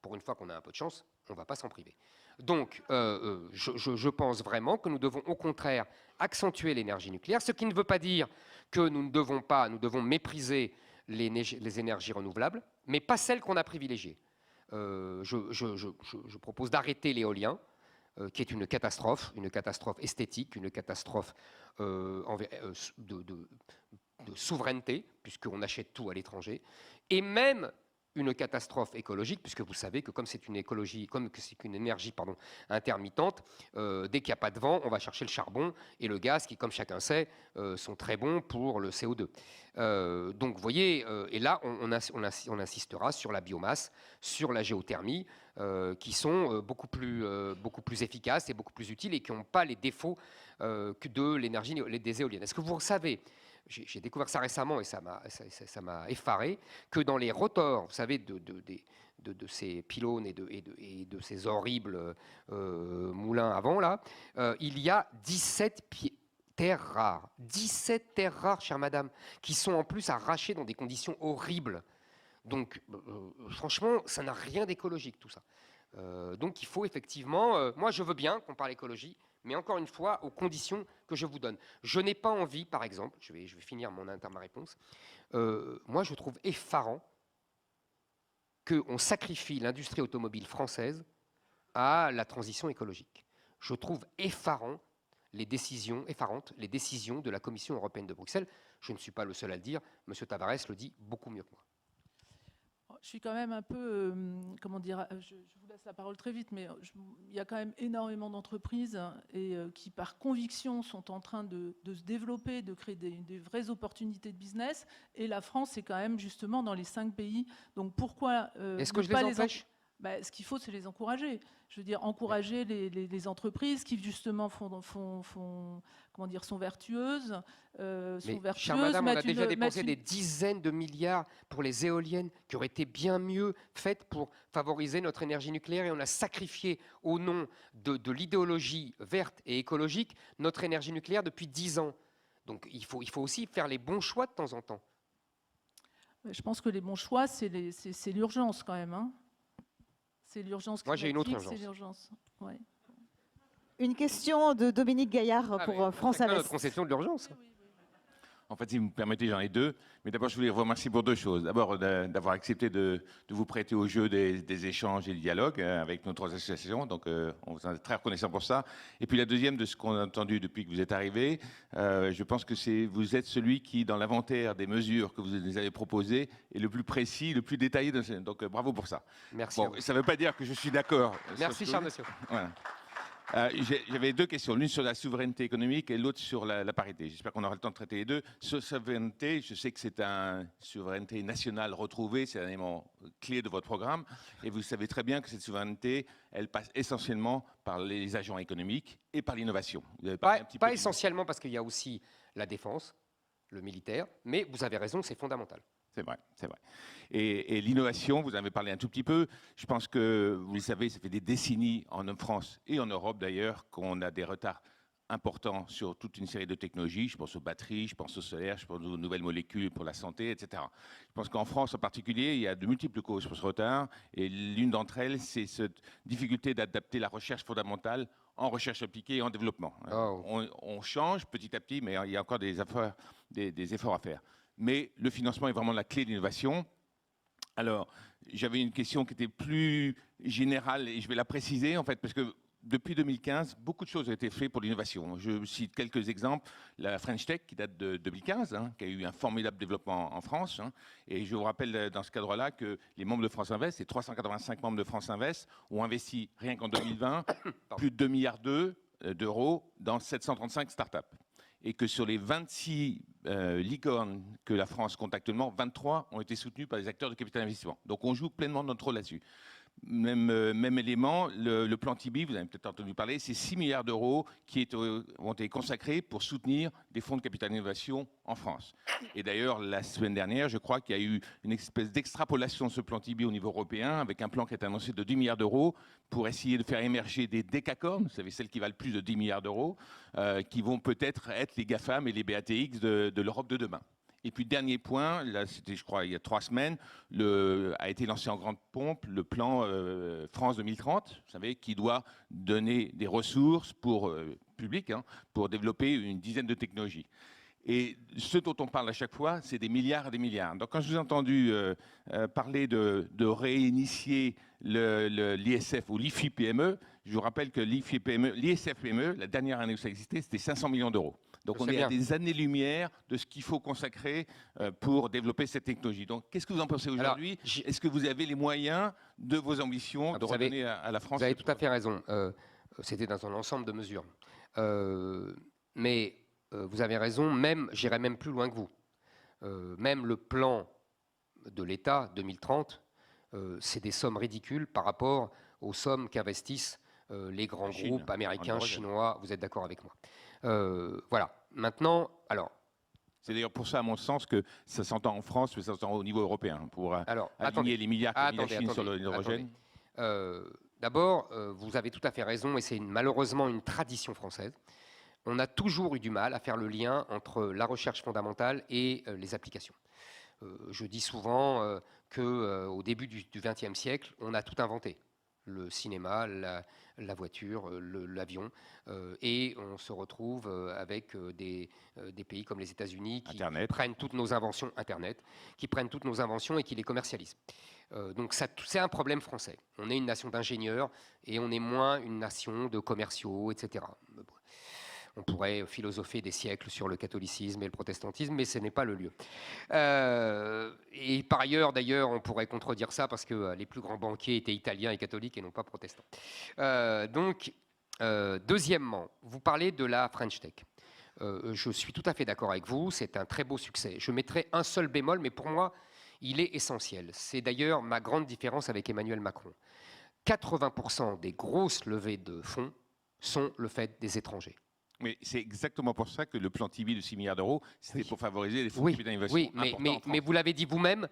pour une fois qu'on a un peu de chance, on ne va pas s'en priver. Donc, je pense vraiment que nous devons au contraire accentuer l'énergie nucléaire, ce qui ne veut pas dire que nous devons mépriser les énergies renouvelables, mais pas celles qu'on a privilégiées. Je propose d'arrêter l'éolien, qui est une catastrophe esthétique, une catastrophe de souveraineté, puisqu'on achète tout à l'étranger, et même une catastrophe écologique, puisque vous savez que comme c'est une énergie intermittente, dès qu'il n'y a pas de vent, on va chercher le charbon et le gaz, qui, comme chacun sait, sont très bons pour le CO2. Donc, vous voyez, et là, on insistera sur la biomasse, sur la géothermie, qui sont beaucoup plus efficaces et beaucoup plus utiles et qui n'ont pas les défauts que de l'énergie des éoliennes. Est-ce que vous savez, j'ai découvert ça récemment et ça m'a effaré, que dans les rotors, vous savez, de ces pylônes et de ces horribles moulins avant, là, il y a 17 terres rares. 17 terres rares, chère madame, qui sont en plus arrachées dans des conditions horribles. Donc, franchement, ça n'a rien d'écologique, tout ça. Donc, il faut effectivement... moi, je veux bien qu'on parle écologie, mais encore une fois, aux conditions que je vous donne. Je n'ai pas envie, par exemple, je vais finir ma réponse, moi, je trouve effarant qu'on sacrifie l'industrie automobile française à la transition écologique. Je trouve effarantes les décisions de la Commission européenne de Bruxelles. Je ne suis pas le seul à le dire, M. Tavares le dit beaucoup mieux que moi. Je suis quand même un peu, comment dire, je vous laisse la parole très vite, mais il y a quand même énormément d'entreprises qui, par conviction, sont en train de se développer, de créer des vraies opportunités de business. Et la France est quand même justement dans les 5 pays. Donc pourquoi est-ce que je les empêche ? Ce qu'il faut, c'est les encourager. Je veux dire, encourager les entreprises qui, justement, sont vertueuses. Chère madame, on a déjà dépensé des dizaines de milliards pour les éoliennes qui auraient été bien mieux faites pour favoriser notre énergie nucléaire et on a sacrifié au nom de l'idéologie verte et écologique notre énergie nucléaire depuis 10 ans. Donc il faut aussi faire les bons choix de temps en temps. Je pense que les bons choix, c'est l'urgence quand même, hein. C'est l'urgence climatique. Moi, j'ai une autre urgence. C'est l'urgence. Ouais. Une question de Dominique Gaillard pour France Invest. Notre conception de l'urgence. En fait, si vous me permettez, j'en ai 2. Mais d'abord, je voulais vous remercier pour 2 choses. D'abord, d'avoir accepté de vous prêter au jeu des échanges et du dialogue avec notre association. Donc, on vous est très reconnaissant pour ça. Et puis, la deuxième, de ce qu'on a entendu depuis que vous êtes arrivé, je pense que vous êtes celui qui, dans l'inventaire des mesures que vous nous avez proposées, est le plus précis, le plus détaillé. Donc, bravo pour ça. Merci. Bon, ça ne veut pas dire que je suis d'accord. Merci, cher monsieur. Voilà. J'avais 2 questions, l'une sur la souveraineté économique et l'autre sur la parité. J'espère qu'on aura le temps de traiter les deux. Sur souveraineté, je sais que c'est une souveraineté nationale retrouvée, c'est un élément clé de votre programme. Et vous savez très bien que cette souveraineté, elle passe essentiellement par les agents économiques et par l'innovation. Pas essentiellement parce qu'il y a aussi la défense, le militaire, mais vous avez raison, c'est fondamental. C'est vrai, c'est vrai. Et l'innovation, vous en avez parlé un tout petit peu. Je pense que, vous le savez, ça fait des décennies en France et en Europe d'ailleurs qu'on a des retards importants sur toute une série de technologies. Je pense aux batteries, je pense au solaire, je pense aux nouvelles molécules pour la santé, etc. Je pense qu'en France en particulier, il y a de multiples causes pour ce retard. Et l'une d'entre elles, c'est cette difficulté d'adapter la recherche fondamentale en recherche appliquée et en développement. Oh. On change petit à petit, mais il y a encore des efforts à faire. Mais le financement est vraiment la clé de l'innovation. Alors, j'avais une question qui était plus générale et je vais la préciser en fait parce que depuis 2015, beaucoup de choses ont été faites pour l'innovation. Je cite quelques exemples. La French Tech qui date de 2015, qui a eu un formidable développement en France. Et je vous rappelle dans ce cadre-là que les membres de France Invest, les 385 membres de France Invest, ont investi rien qu'en 2020 plus de 2,2 milliards d'euros dans 735 startups. Et que sur les 26 licornes que la France compte actuellement, 23 ont été soutenus par des acteurs de capital investissement. Donc on joue pleinement notre rôle là-dessus. Même élément, le plan Tibi, vous avez peut-être entendu parler, c'est 6 milliards d'euros qui ont été consacrés pour soutenir des fonds de capital innovation en France. Et d'ailleurs, la semaine dernière, je crois qu'il y a eu une espèce d'extrapolation de ce plan Tibi au niveau européen, avec un plan qui est annoncé de 10 milliards d'euros pour essayer de faire émerger des décacornes, vous savez, celles qui valent plus de 10 milliards d'euros, qui vont peut-être être les GAFAM et les BATX de l'Europe de demain. Et puis, dernier point, là, c'était, je crois, il y a 3 semaines, a été lancé en grande pompe le plan France 2030, vous savez, qui doit donner des ressources publiques pour développer une dizaine de technologies. Et ce dont on parle à chaque fois, c'est des milliards et des milliards. Donc, quand je vous ai entendu parler de réinitier l'ISF ou l'IFI-PME, je vous rappelle que l'ISF-PME, la dernière année où ça existait, c'était 500 millions d'euros. Donc Je on sais est à bien. des années-lumière de ce qu'il faut consacrer pour développer cette technologie. Donc qu'est-ce que vous en pensez aujourd'hui? Est-ce que vous avez les moyens de vos ambitions de redonner à la France? Vous avez tout à fait raison. C'était dans un ensemble de mesures. Mais vous avez raison, j'irai même plus loin que vous. Même le plan de l'État 2030, c'est des sommes ridicules par rapport aux sommes qu'investissent les grands groupes américains, chinois. Vous êtes d'accord avec moi? Voilà. Maintenant, alors. C'est d'ailleurs pour ça, à mon sens, que ça s'entend en France, mais ça s'entend au niveau européen, pour aligner les milliards qu'a mis la Chine sur l'hydrogène. D'abord, vous avez tout à fait raison, et c'est malheureusement une tradition française. On a toujours eu du mal à faire le lien entre la recherche fondamentale et les applications. Je dis souvent qu'au début du XXe siècle, on a tout inventé. Le cinéma, la voiture, l'avion, et on se retrouve avec des pays comme les États-Unis qui prennent toutes nos inventions, Internet, qui prennent toutes nos inventions et qui les commercialisent. Donc c'est un problème français. On est une nation d'ingénieurs et on est moins une nation de commerciaux, etc. On pourrait philosopher des siècles sur le catholicisme et le protestantisme, mais ce n'est pas le lieu. Et par ailleurs, d'ailleurs, on pourrait contredire ça parce que les plus grands banquiers étaient italiens et catholiques et non pas protestants. Deuxièmement, vous parlez de la French Tech. Je suis tout à fait d'accord avec vous, c'est un très beau succès. Je mettrai un seul bémol, mais pour moi, il est essentiel. C'est d'ailleurs ma grande différence avec Emmanuel Macron. 80% des grosses levées de fonds sont le fait des étrangers. Mais c'est exactement pour ça que le plan Tibi de 6 milliards d'euros, c'était pour favoriser les fonds d'innovation. Oui, mais vous l'avez dit vous-même,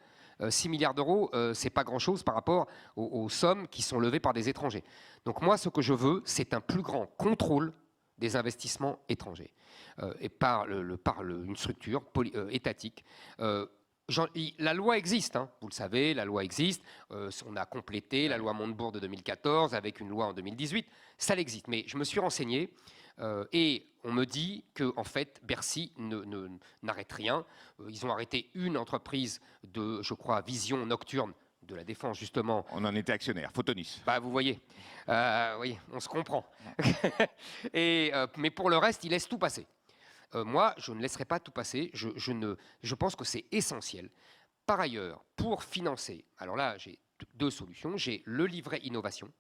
6 milliards d'euros, c'est pas grand-chose par rapport aux sommes qui sont levées par des étrangers. Donc moi, ce que je veux, c'est un plus grand contrôle des investissements étrangers et par une structure étatique. La loi existe, hein, vous le savez, la loi existe. On a complété la loi Montebourg de 2014 avec une loi en 2018. Ça existe, mais je me suis renseigné. Et on me dit que en fait, Bercy n'arrête rien. Ils ont arrêté une entreprise de, je crois, vision nocturne de la défense, justement. On en était actionnaire, Photonis. Bah, vous voyez, oui, on se comprend. Mais pour le reste, ils laissent tout passer. Moi, je ne laisserai pas tout passer. Je pense que c'est essentiel. Par ailleurs, pour financer, alors là, j'ai deux solutions. J'ai le livret innovation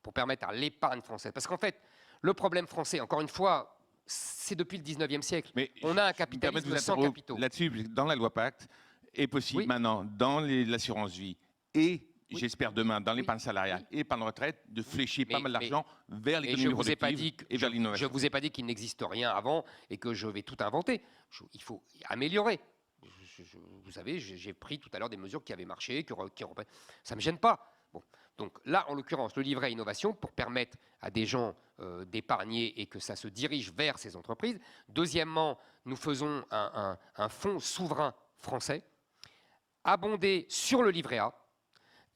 pour permettre à l'épargne française. Parce qu'en fait, le problème français, encore une fois, c'est depuis le 19e siècle. Mais on a un capitalisme sans capitaux. Là-dessus, dans la loi Pacte, est possible maintenant, dans l'assurance vie et, j'espère demain, dans l'épargne salariale et l'épargne retraite, de flécher pas mal d'argent vers l'économie productive et vers l'innovation. Je ne vous ai pas dit qu'il n'existe rien avant et que je vais tout inventer. Il faut améliorer. Vous savez, j'ai pris tout à l'heure des mesures qui avaient marché, ça ne me gêne pas. Bon. Donc là, en l'occurrence, le livret innovation pour permettre à des gens d'épargner et que ça se dirige vers ces entreprises. Deuxièmement, nous faisons un fonds souverain français abondé sur le livret A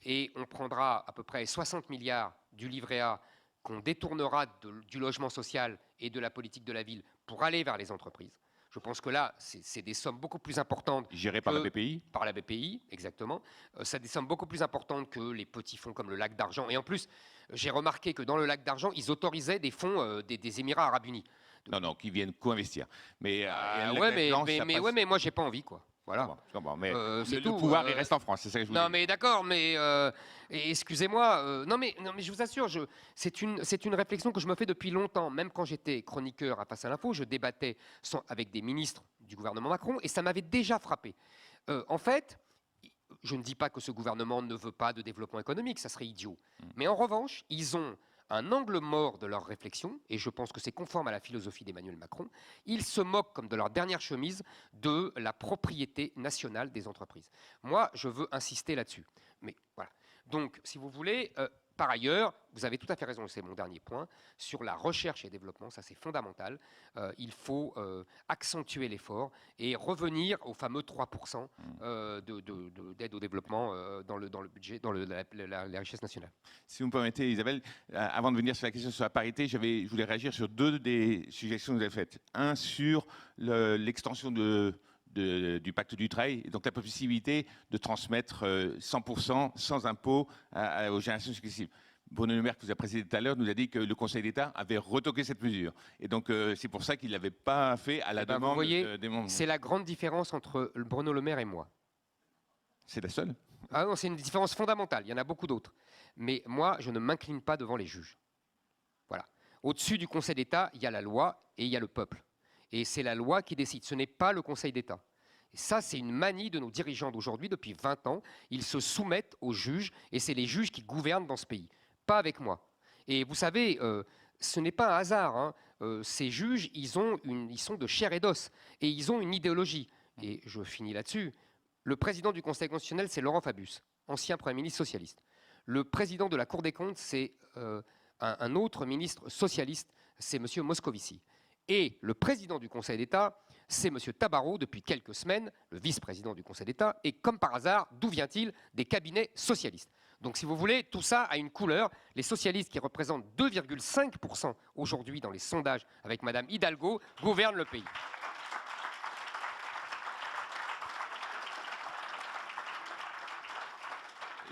et on prendra à peu près 60 milliards du livret A qu'on détournera du logement social et de la politique de la ville pour aller vers les entreprises. Je pense que là, c'est des sommes beaucoup plus importantes. Gérées par la BPI ? Par la BPI, exactement. C'est des sommes beaucoup plus importantes que les petits fonds comme le Lac d'Argent. Et en plus, j'ai remarqué que dans le Lac d'Argent, ils autorisaient des fonds des Émirats Arabes Unis. Non, qui viennent co-investir. Mais moi, j'ai pas envie, quoi. Voilà. Mais le pouvoir, il reste en France, c'est ça que je vous dis. Non, mais d'accord, mais excusez-moi. Non, mais je vous assure, c'est une réflexion que je me fais depuis longtemps. Même quand j'étais chroniqueur à Face à l'info, je débattais avec des ministres du gouvernement Macron et ça m'avait déjà frappé. En fait, je ne dis pas que ce gouvernement ne veut pas de développement économique, ça serait idiot. Mais en revanche, ils ont un angle mort de leur réflexion, et je pense que c'est conforme à la philosophie d'Emmanuel Macron. Ils se moquent, comme de leur dernière chemise, de la propriété nationale des entreprises. Moi, je veux insister là-dessus. Mais voilà. Donc, si vous voulez, par ailleurs, vous avez tout à fait raison, c'est mon dernier point, sur la recherche et développement, ça c'est fondamental. Il faut accentuer l'effort et revenir aux fameux 3% d'aide au développement dans le budget, dans la richesse nationale. Si vous me permettez, Isabelle, avant de venir sur la question sur la parité, je voulais réagir sur deux des suggestions que vous avez faites. Un, sur l'extension du pacte du travail, et donc la possibilité de transmettre 100% sans impôt aux générations successives. Bruno Le Maire, qui vous a précédé tout à l'heure, nous a dit que le Conseil d'État avait retoqué cette mesure. Et donc, c'est pour ça qu'il ne l'avait pas fait à la demande vous voyez, des membres. c'est la grande différence entre Bruno Le Maire et moi. C'est la seule. Ah non, c'est une différence fondamentale. Il y en a beaucoup d'autres. Mais moi, je ne m'incline pas devant les juges. Voilà. Au-dessus du Conseil d'État, il y a la loi et il y a le peuple. Et c'est la loi qui décide. Ce n'est pas le Conseil d'État. Et ça, c'est une manie de nos dirigeants d'aujourd'hui. Depuis 20 ans, ils se soumettent aux juges et c'est les juges qui gouvernent dans ce pays. Pas avec moi. Et vous savez, ce n'est pas un hasard. Hein. Ces juges, ils sont de chair et d'os. Et ils ont une idéologie. Et je finis là-dessus. Le président du Conseil constitutionnel, c'est Laurent Fabius, ancien Premier ministre socialiste. Le président de la Cour des comptes, c'est un autre ministre socialiste, c'est M. Moscovici. Et le président du Conseil d'État, c'est M. Tabarot, depuis quelques semaines, le vice-président du Conseil d'État. Et comme par hasard, d'où vient-il? Des cabinets socialistes. Donc si vous voulez, tout ça a une couleur. Les socialistes, qui représentent 2,5% aujourd'hui dans les sondages avec Mme Hidalgo, gouvernent le pays.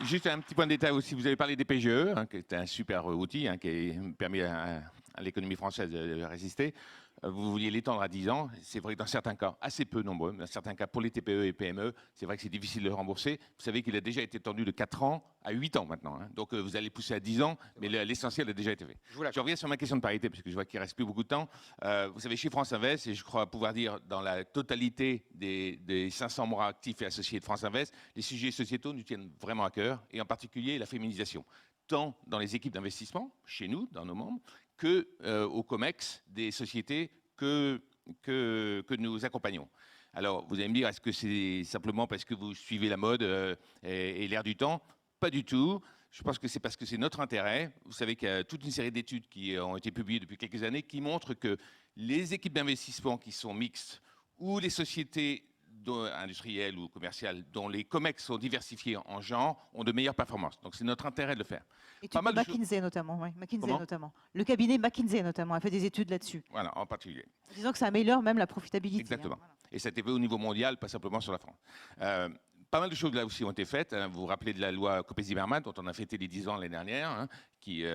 Juste un petit point de détail aussi, vous avez parlé des PGE, qui est un super outil qui a permis à l'économie française de résister. Vous vouliez l'étendre à 10 ans. C'est vrai que dans certains cas, assez peu nombreux, dans certains cas pour les TPE et PME, c'est vrai que c'est difficile de le rembourser. Vous savez qu'il a déjà été étendu de 4 ans à 8 ans maintenant. Donc vous allez pousser à 10 ans, mais l'essentiel a déjà été fait. Je reviens sur ma question de parité, parce que je vois qu'il ne reste plus beaucoup de temps. Vous savez, chez France Invest, et je crois pouvoir dire dans la totalité des 500 membres actifs et associés de France Invest, les sujets sociétaux nous tiennent vraiment à cœur, et en particulier la féminisation. Tant dans les équipes d'investissement, chez nous, dans nos membres, que au COMEX des sociétés que nous accompagnons. Alors, vous allez me dire, est-ce que c'est simplement parce que vous suivez la mode et l'air du temps? Pas du tout. Je pense que c'est parce que c'est notre intérêt. Vous savez qu'il y a toute une série d'études qui ont été publiées depuis quelques années qui montrent que les équipes d'investissement qui sont mixtes ou les sociétés industrielles ou commerciales dont les COMEX sont diversifiés en genre ont de meilleures performances. Donc c'est notre intérêt de le faire. Et McKinsey notamment, oui. Comment notamment. Le cabinet McKinsey notamment a fait des études là-dessus. Voilà, en particulier. En disant que ça améliore même la profitabilité. Exactement. Hein, voilà. Et ça a été fait au niveau mondial, pas simplement sur la France. Pas mal de choses là aussi ont été faites. Vous vous rappelez de la loi Copé-Zimmermann, dont on a fêté les 10 ans l'année dernière, qui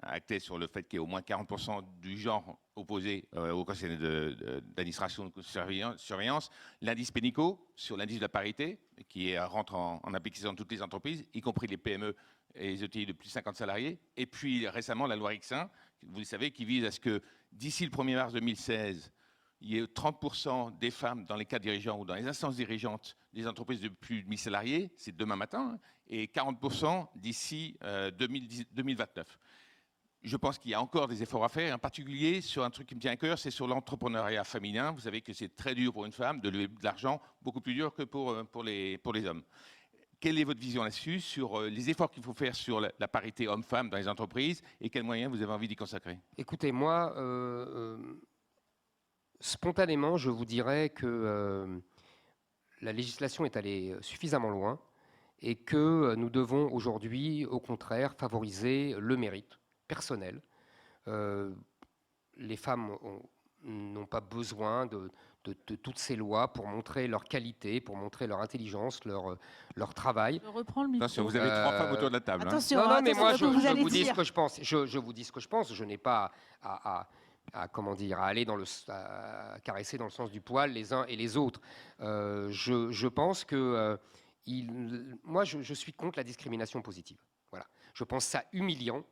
actait sur le fait qu'il y ait au moins 40% du genre opposé au conseil d'administration de surveillance. L'indice Pénicaud, sur l'indice de la parité, qui rentre en application dans toutes les entreprises, y compris les PME et les ETI de plus de 50 salariés. Et puis récemment, la loi X1, vous le savez, qui vise à ce que d'ici le 1er mars 2016, il y ait 30% des femmes dans les cadres dirigeants ou dans les instances dirigeantes des entreprises de plus de 1000 salariés, c'est demain matin, et 40% d'ici 2029. Je pense qu'il y a encore des efforts à faire, en particulier sur un truc qui me tient à cœur, c'est sur l'entrepreneuriat féminin. Vous savez que c'est très dur pour une femme de lever de l'argent, beaucoup plus dur que pour les hommes. Quelle est votre vision là-dessus, sur les efforts qu'il faut faire sur la parité homme-femme dans les entreprises, et quels moyens vous avez envie d'y consacrer? Écoutez, moi... spontanément, je vous dirais que la législation est allée suffisamment loin et que nous devons aujourd'hui, au contraire, favoriser le mérite personnel. Les femmes n'ont pas besoin de toutes ces lois pour montrer leur qualité, pour montrer leur intelligence, leur travail. Je reprends le micro. Attention, vous avez 3 femmes autour de la table. Attention, non, mais moi, je vous dis dire. ce que je pense. Je vous dis ce que je pense. Je n'ai pas à aller à caresser dans le sens du poil les uns et les autres. Je pense que moi, je suis contre la discrimination positive. Voilà. Je pense ça humiliant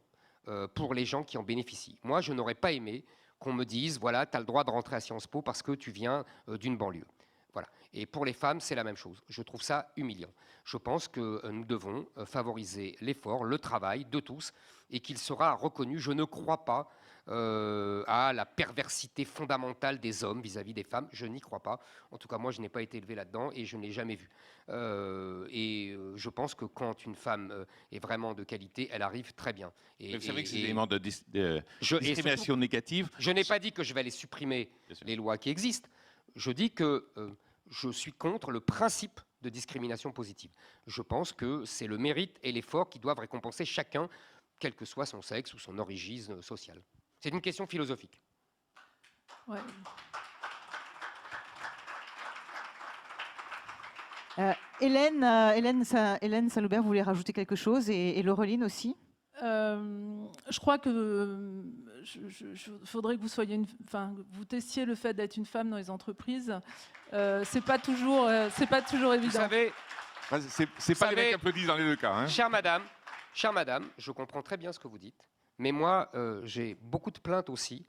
pour les gens qui en bénéficient. Moi, je n'aurais pas aimé qu'on me dise, voilà, tu as le droit de rentrer à Sciences Po parce que tu viens d'une banlieue. Voilà. Et pour les femmes, c'est la même chose. Je trouve ça humiliant. Je pense que nous devons favoriser l'effort, le travail de tous, et qu'il sera reconnu. Je ne crois pas à la perversité fondamentale des hommes vis-à-vis des femmes. Je n'y crois pas. En tout cas, moi, je n'ai pas été élevé là-dedans et je ne l'ai jamais vu. Je pense que quand une femme est vraiment de qualité, elle arrive très bien. Vous savez que c'est des éléments de discrimination négative. Je n'ai pas dit que je vais aller supprimer les lois qui existent. Je dis que je suis contre le principe de discrimination positive. Je pense que c'est le mérite et l'effort qui doivent récompenser chacun, quel que soit son sexe ou son origine sociale. C'est une question philosophique. Ouais. Hélène Salobert, vous voulez rajouter quelque chose, et Laureline aussi? Je crois que faudrait que vous soyez, vous testiez le fait d'être une femme dans les entreprises. C'est pas toujours évident. Vous savez, C'est pas les mecs qui applaudissent dans les deux cas. Hein. chère madame, je comprends très bien ce que vous dites, mais moi, j'ai beaucoup de plaintes aussi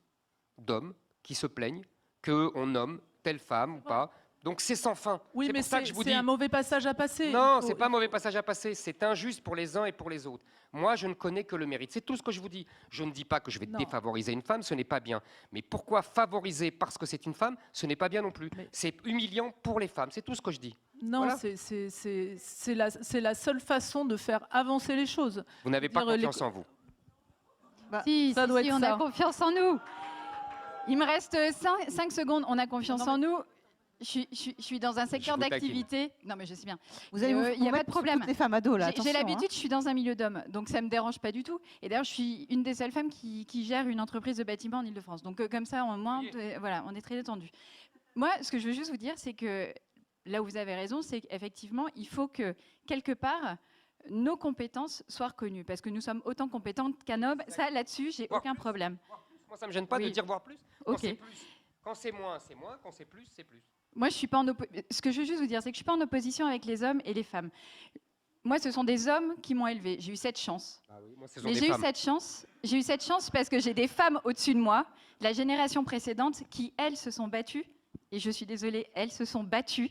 d'hommes qui se plaignent qu'on nomme telle femme ou pas. Donc c'est sans fin. Oui, c'est mais pour ça que je vous dis. c'est un mauvais passage à passer. Non, c'est pas un mauvais passage à passer. C'est injuste pour les uns et pour les autres. Moi, je ne connais que le mérite. C'est tout ce que je vous dis. Je ne dis pas que je vais Non. défavoriser une femme, ce n'est pas bien. Mais pourquoi favoriser parce que c'est une femme, ce n'est pas bien non plus. Mais- C'est humiliant pour les femmes. C'est tout ce que je dis. Non, Voilà. c'est la seule façon de faire avancer les choses. Vous n'avez pas Dire les- confiance en vous. Si, ça doit être on ça. a confiance en nous. Il me reste 5 secondes. On a confiance en nous. Je suis dans un secteur vous taquine. d'activité. Non, mais je sais bien. Vous allez il y a pas mettre de sous problème. toutes les femmes ados, là. J'ai attention, l'habitude, je suis dans un milieu d'hommes, donc ça me dérange pas du tout. Et d'ailleurs, je suis une des seules femmes qui gère une entreprise de bâtiment en Ile-de-France. Donc comme ça, au moins, voilà, on est très détendu. Moi, ce que je veux juste vous dire, c'est que là où vous avez raison, c'est qu'effectivement, il faut que quelque part nos compétences soient reconnues, parce que nous sommes autant compétentes qu'un homme. Ça, là-dessus, j'ai Voir aucun plus. problème. Moi, ça me gêne pas de Oui. dire voir plus. Quand Ok. c'est plus. Quand c'est moins, c'est moins. Quand c'est plus, c'est plus. Moi, je suis pas en ce que je veux juste vous dire, c'est que je suis pas en opposition avec les hommes et les femmes. Moi, ce sont des hommes qui m'ont élevée. J'ai eu cette chance. Ah oui, moi, ce sont Mais des j'ai eu femmes. cette chance. J'ai eu cette chance parce que j'ai des femmes au-dessus de moi, de la génération précédente, qui elles se sont battues. Et je suis désolée, elles se sont battues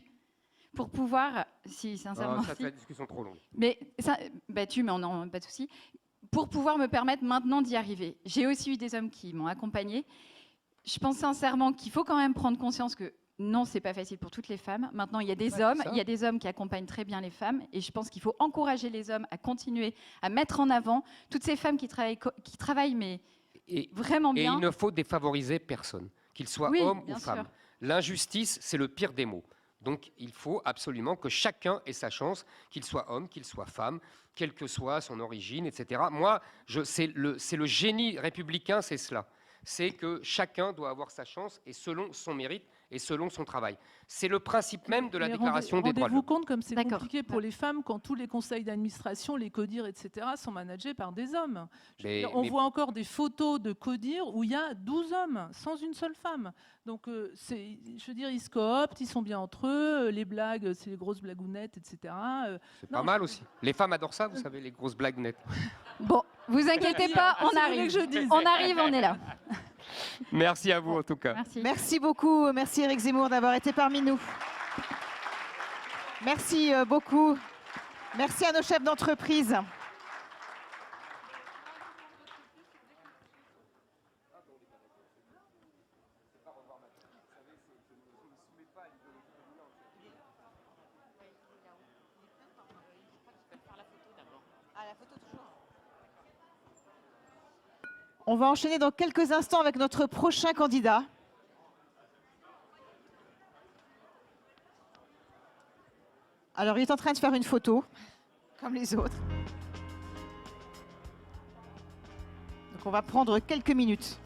pour pouvoir, si sincèrement, Ça, si, c'est la discussion trop longue. mais ça, battues, mais on n'en pas de souci, pour pouvoir me permettre maintenant d'y arriver. J'ai aussi eu des hommes qui m'ont accompagnée. Je pense sincèrement qu'il faut quand même prendre conscience que non, c'est pas facile pour toutes les femmes. Maintenant, il y a des hommes, il y a des hommes qui accompagnent très bien les femmes, et je pense qu'il faut encourager les hommes à continuer à mettre en avant toutes ces femmes qui travaillent mais Et, vraiment et bien. il ne faut défavoriser personne, qu'il soit Oui, homme ou bien femme. sûr. L'injustice, c'est le pire des maux. Donc, il faut absolument que chacun ait sa chance, qu'il soit homme, qu'il soit femme, quelle que soit son origine, etc. Moi, c'est le génie républicain, c'est cela. C'est que chacun doit avoir sa chance et selon son mérite et selon son travail. C'est le principe même de la Mais Déclaration des droits de rendez-vous l'homme. compte comme c'est D'accord. compliqué pour les femmes quand tous les conseils d'administration, les CODIR, etc., sont managés par des hommes. Je veux dire, on voit encore des photos de CODIR où il y a 12 hommes, sans une seule femme. Donc, je veux dire, ils se cooptent, ils sont bien entre eux, les blagues, c'est les grosses blagounettes, etc. C'est non, pas mal aussi. Les femmes adorent ça, vous savez, les grosses blagues nettes. Bon, vous inquiétez pas, on Si vous voulez arrive. que je dise. On arrive, on est là. Merci à vous, en tout cas. Merci. Merci beaucoup. Merci Éric Zemmour d'avoir été parmi nous. Merci beaucoup. Merci à nos chefs d'entreprise. On va enchaîner dans quelques instants avec notre prochain candidat. Alors, il est en train de faire une photo, comme les autres. Donc, on va prendre quelques minutes.